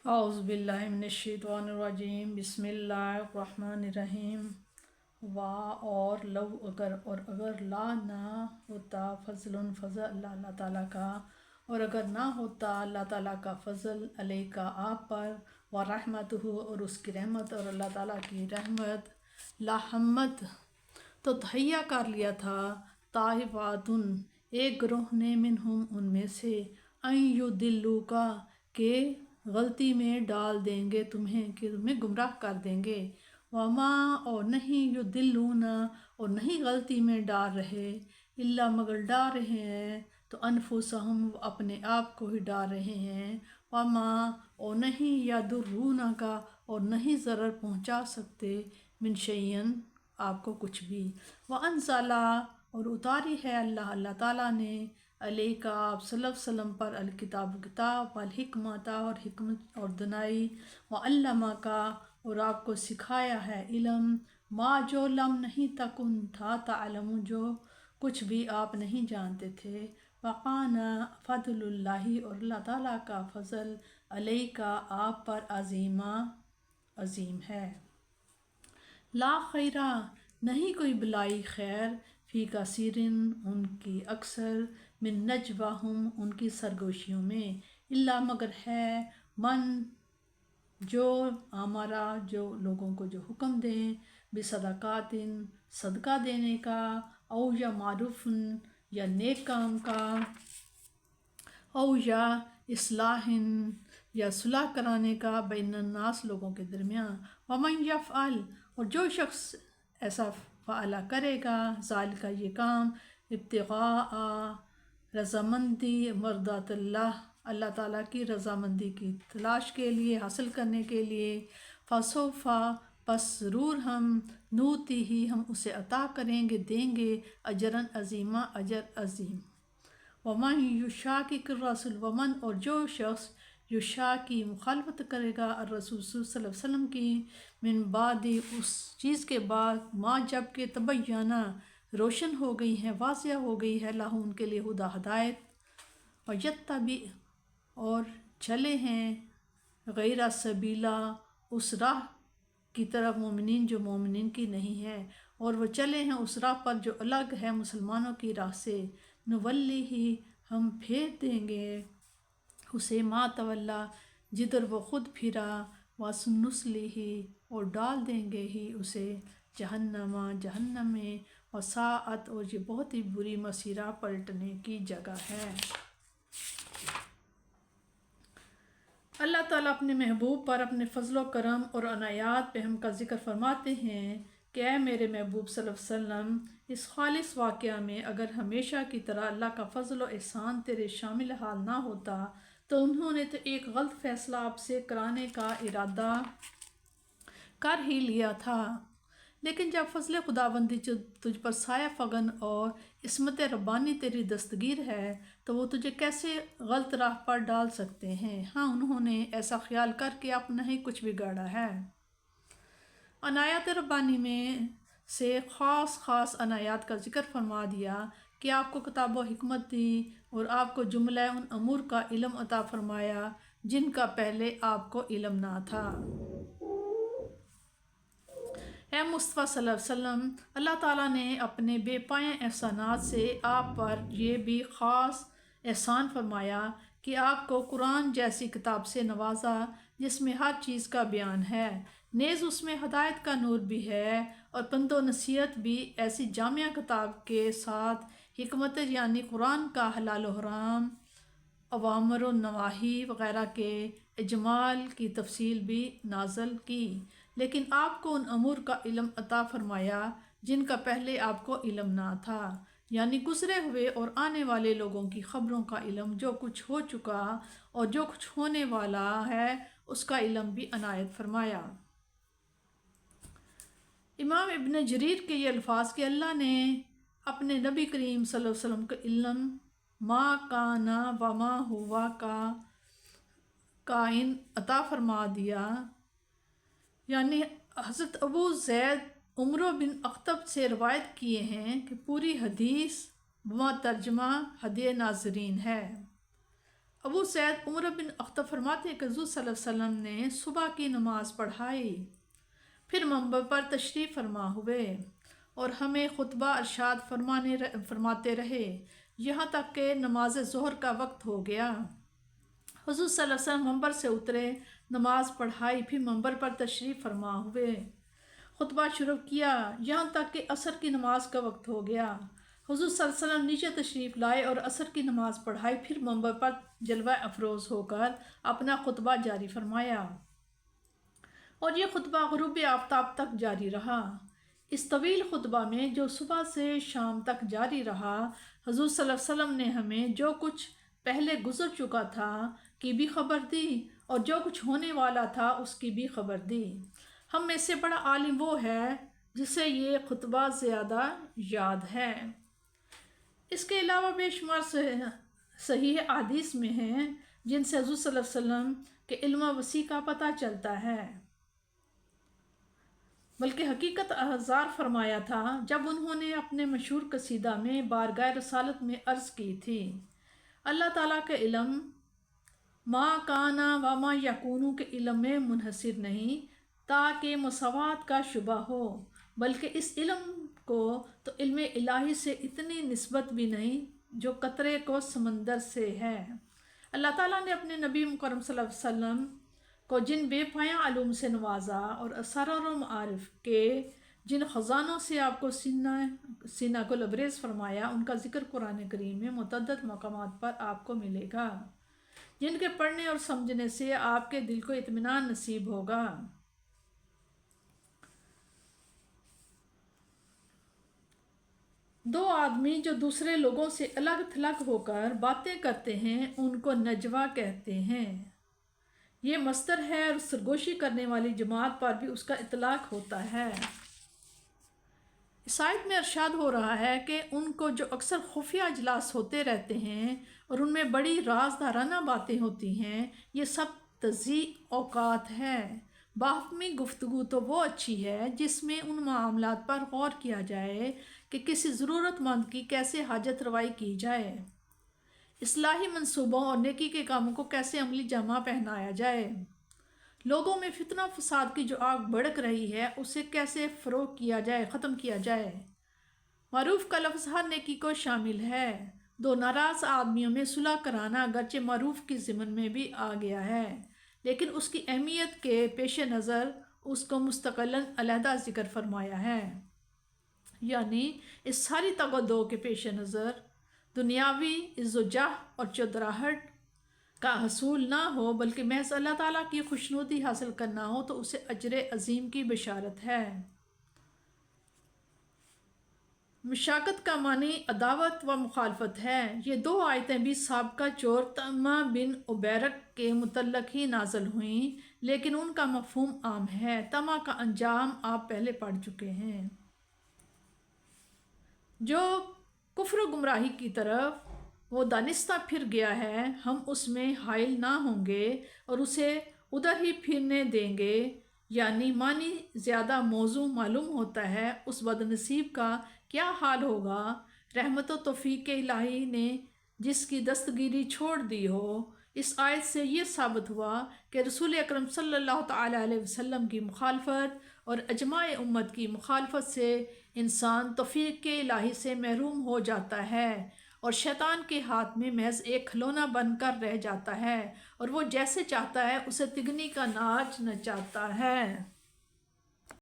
اعوذ باللہ من الشیطان الرجیم، بسم اللہ الرحمن الرحیم۔ اور لو اگر لا نہ ہوتا فضل اللہ تعالیٰ کا، اور اگر نہ ہوتا اللہ تعالیٰ کا فضل علیہ کا آپ پر، ورحمتہ اور اس کی رحمت، اور اللہ تعالیٰ کی رحمت، لاحمت تو تہیا کر لیا تھا، طائفتن ایک گروہ نے، منہم ان میں سے، ان یضلوکا کہ غلطی میں ڈال دیں گے تمہیں، کہ تمہیں گمراہ کر دیں گے، وما اور نہیں یضلون اور نہیں غلطی میں ڈال رہے، الا مگر ڈال رہے ہیں تو انفسہم اپنے آپ کو ہی ڈال رہے ہیں، وما اور نہیں یضرون کا اور نہیں ضرر پہنچا سکتے، من شیئن آپ کو کچھ بھی، وانزل اور اتاری ہے اللہ تعالیٰ نے، علیہ کا آپ صلی اللہ علیہ وسلم پر، الکتاب کتاب، والحکمت اور حکمت اور دنائی، وعلمہ کا اور آپ کو سکھایا ہے علم، ما جو لم نہیں تکن تھا، تعلم جو کچھ بھی آپ نہیں جانتے تھے، وقان فضل اللہ اور اللہ تعالیٰ کا فضل، علیہ کا آپ پر، عظیم ہے، لا خیرہ نہیں کوئی بلائی خیر، فی کثیرن ان کی اکثر، من نجواہم ان کی سرگوشیوں میں، الا مگر ہے، من جو ہمارا جو لوگوں کو جو حکم دیں، بصدقات صدقہ دینے کا، او یا معروف یا نیک کام کا، او یا اصلاح یا صلح کرانے کا، بین الناس لوگوں کے درمیان، ومن یفعل اور جو شخص ایسا فعلا کرے گا، ذالک یہ کام، ابتغاء رضامندی مرضات اللہ تعالیٰ کی رضامندی کی تلاش کے لیے، حاصل کرنے کے لیے، فسوف پس ضرور ہم، نوتی ہی ہم اسے عطا کریں گے، دیں گے، اجرا عظیما اجر عظیم، ومن یشاقق الرسول ومن اور جو شخص یشاقی مخالفت کرے گا، الرسول صلی اللہ علیہ وسلم کی، من بعد اس چیز کے بعد، ما جب کہ تبینہ روشن ہو گئی ہیں، واضح ہو گئی ہے، لہو ان کے لیے ہدا ہدایت، ویتبع اور چلے ہیں، غیر سبیلا اس راہ کی طرف، مومنین جو مومنین کی نہیں ہے، اور وہ چلے ہیں اس راہ پر جو الگ ہے مسلمانوں کی راہ سے، نولیہ ہم پھیر دیں گے اسے، ما تولا جدھر وہ خود پھرا، وسنصلیہ اور ڈال دیں گے ہی اسے، جہنم میں، وساءت اور یہ بہت ہی بری مسیرہ پلٹنے کی جگہ ہے۔ اللہ تعالیٰ اپنے محبوب پر اپنے فضل و کرم اور عنایات پہ ہم کا ذکر فرماتے ہیں کہ اے میرے محبوب صلی اللہ علیہ وسلم، اس خالص واقعہ میں اگر ہمیشہ کی طرح اللہ کا فضل و احسان تیرے شامل حال نہ ہوتا تو انہوں نے تو ایک غلط فیصلہ آپ سے کرانے کا ارادہ کر ہی لیا تھا، لیکن جب فضل خداوندی تجھ پر سایہ فگن اور عصمت ربانی تیری دستگیر ہے تو وہ تجھے کیسے غلط راہ پر ڈال سکتے ہیں؟ ہاں، انہوں نے ایسا خیال کر کے اپنا ہی کچھ بگاڑا ہے۔ عنایات ربانی میں سے خاص عنایات کا ذکر فرما دیا کہ آپ کو کتاب و حکمت دی اور آپ کو جملہ ان امور کا علم عطا فرمایا جن کا پہلے آپ کو علم نہ تھا۔ اے مصطفیٰ صلی اللہ علیہ وسلم، اللہ تعالیٰ نے اپنے بے پایہ احسانات سے آپ پر یہ بھی خاص احسان فرمایا کہ آپ کو قرآن جیسی کتاب سے نوازا جس میں ہر چیز کا بیان ہے، نیز اس میں ہدایت کا نور بھی ہے، اور پند و نصیحت بھی، ایسی جامع کتاب کے ساتھ حکمت یعنی قرآن کا حلال و حرام، اوامر و نواہی وغیرہ کے اجمال کی تفصیل بھی نازل کی، لیکن آپ کو ان امور کا علم عطا فرمایا جن کا پہلے آپ کو علم نہ تھا، یعنی گزرے ہوئے اور آنے والے لوگوں کی خبروں کا علم، جو کچھ ہو چکا اور جو کچھ ہونے والا ہے اس کا علم بھی عنایت فرمایا۔ امام ابن جریر کے یہ الفاظ کہ اللہ نے اپنے نبی کریم صلی اللہ علیہ وسلم کا علم ما کانا وما ہوا کا کائن عطا فرما دیا، یعنی حضرت ابو زید عمرو بن اخطب سے روایت کیے ہیں کہ پوری حدیث بما ترجمہ ہدیہ ناظرین ہے۔ ابو سعید عمر بن اختب فرماتے ہیں کہ حضور صلی اللہ علیہ وسلم نے صبح کی نماز پڑھائی، پھر منبر پر تشریف فرما ہوئے اور ہمیں خطبہ ارشاد فرماتے رہے یہاں تک کہ نماز ظہر کا وقت ہو گیا۔ حضور صلی اللہ علیہ وسلم منبر سے اترے، نماز پڑھائی، پھر منبر پر تشریف فرما ہوئے، خطبہ شروع کیا یہاں تک کہ عصر کی نماز کا وقت ہو گیا۔ حضور صلی اللہ علیہ وسلم نیچے تشریف لائے اور عصر کی نماز پڑھائی، پھر منبر پر جلوہ افروز ہو کر اپنا خطبہ جاری فرمایا اور یہ خطبہ غروب آفتاب تک جاری رہا۔ اس طویل خطبہ میں جو صبح سے شام تک جاری رہا، حضور صلی اللہ علیہ وسلم نے ہمیں جو کچھ پہلے گزر چکا تھا کی بھی خبر دی اور جو کچھ ہونے والا تھا اس کی بھی خبر دی۔ ہم میں سے بڑا عالم وہ ہے جسے یہ خطبہ زیادہ یاد ہے۔ اس کے علاوہ بے شمار صحیح احادیث میں ہیں جن سے حضور صلی اللہ علیہ وسلم کے علم وسیع کا پتہ چلتا ہے، بلکہ حقیقت اظہار فرمایا تھا جب انہوں نے اپنے مشہور قصیدہ میں بارگاہ رسالت میں عرض کی تھی، اللہ تعالیٰ کا علم ما کانا و ما یکونو کے علم میں منحصر نہیں تاکہ مساوات کا شبہ ہو، بلکہ اس علم کو تو علم الہی سے اتنی نسبت بھی نہیں جو قطرے کو سمندر سے ہے۔ اللہ تعالیٰ نے اپنے نبی مکرم صلی اللہ علیہ وسلم کو جن بے پایاں علوم سے نوازا اور اسرار و معارف کے جن خزانوں سے آپ کو سینہ کو لبریز فرمایا، ان کا ذکر قرآن کریم میں متعدد مقامات پر آپ کو ملے گا، جن کے پڑھنے اور سمجھنے سے آپ کے دل کو اطمینان نصیب ہوگا۔ دو آدمی جو دوسرے لوگوں سے الگ تھلگ ہو کر باتیں کرتے ہیں ان کو نجوہ کہتے ہیں۔ یہ مصدر ہے اور سرگوشی کرنے والی جماعت پر بھی اس کا اطلاق ہوتا ہے۔ اس آیت میں ارشاد ہو رہا ہے کہ ان کو جو اکثر خفیہ اجلاس ہوتے رہتے ہیں اور ان میں بڑی رازدارانہ باتیں ہوتی ہیں، یہ سب تضییع اوقات ہے۔ باہمی گفتگو تو وہ اچھی ہے جس میں ان معاملات پر غور کیا جائے کہ کسی ضرورت مند کی کیسے حاجت روائی کی جائے، اصلاحی منصوبوں اور نیکی کے کاموں کو کیسے عملی جامہ پہنایا جائے، لوگوں میں فتنہ فساد کی جو آگ بھڑک رہی ہے اسے کیسے فروغ کیا جائے، ختم کیا جائے۔ معروف کا لفظ ہر نیکی کو شامل ہے۔ دو ناراض آدمیوں میں صلح کرانا اگرچہ معروف کی ضمن میں بھی آ گیا ہے، لیکن اس کی اہمیت کے پیش نظر اس کو مستقلاً علیحدہ ذکر فرمایا ہے، یعنی اس ساری تگ و دو کے پیش نظر دنیاوی عز و جاہ اور چودراہٹ کا حصول نہ ہو بلکہ محض اللہ تعالیٰ کی خوشنودی حاصل کرنا ہو تو اسے اجر عظیم کی بشارت ہے۔ مشاقت کا معنی عداوت و مخالفت ہے۔ یہ دو آیتیں بھی سابقہ چور طمع بن عبیرق کے متعلق ہی نازل ہوئیں، لیکن ان کا مفہوم عام ہے۔ طمع کا انجام آپ پہلے پڑھ چکے ہیں۔ جو کفر و گمراہی کی طرف وہ دانستہ پھر گیا ہے، ہم اس میں حائل نہ ہوں گے اور اسے ادھر ہی پھرنے دیں گے، یعنی معنی زیادہ موزوں معلوم ہوتا ہے اس بدنصیب کا کیا حال ہوگا رحمت و توفیق الہی نے جس کی دستگیری چھوڑ دی ہو۔ اس آیت سے یہ ثابت ہوا کہ رسول اکرم صلی اللہ تعالیٰ علیہ وسلم کی مخالفت اور اجماع امت کی مخالفت سے انسان توفیق الہی سے محروم ہو جاتا ہے اور شیطان کے ہاتھ میں محض ایک کھلونا بن کر رہ جاتا ہے اور وہ جیسے چاہتا ہے اسے تگنی کا ناچ نچاتا ہے۔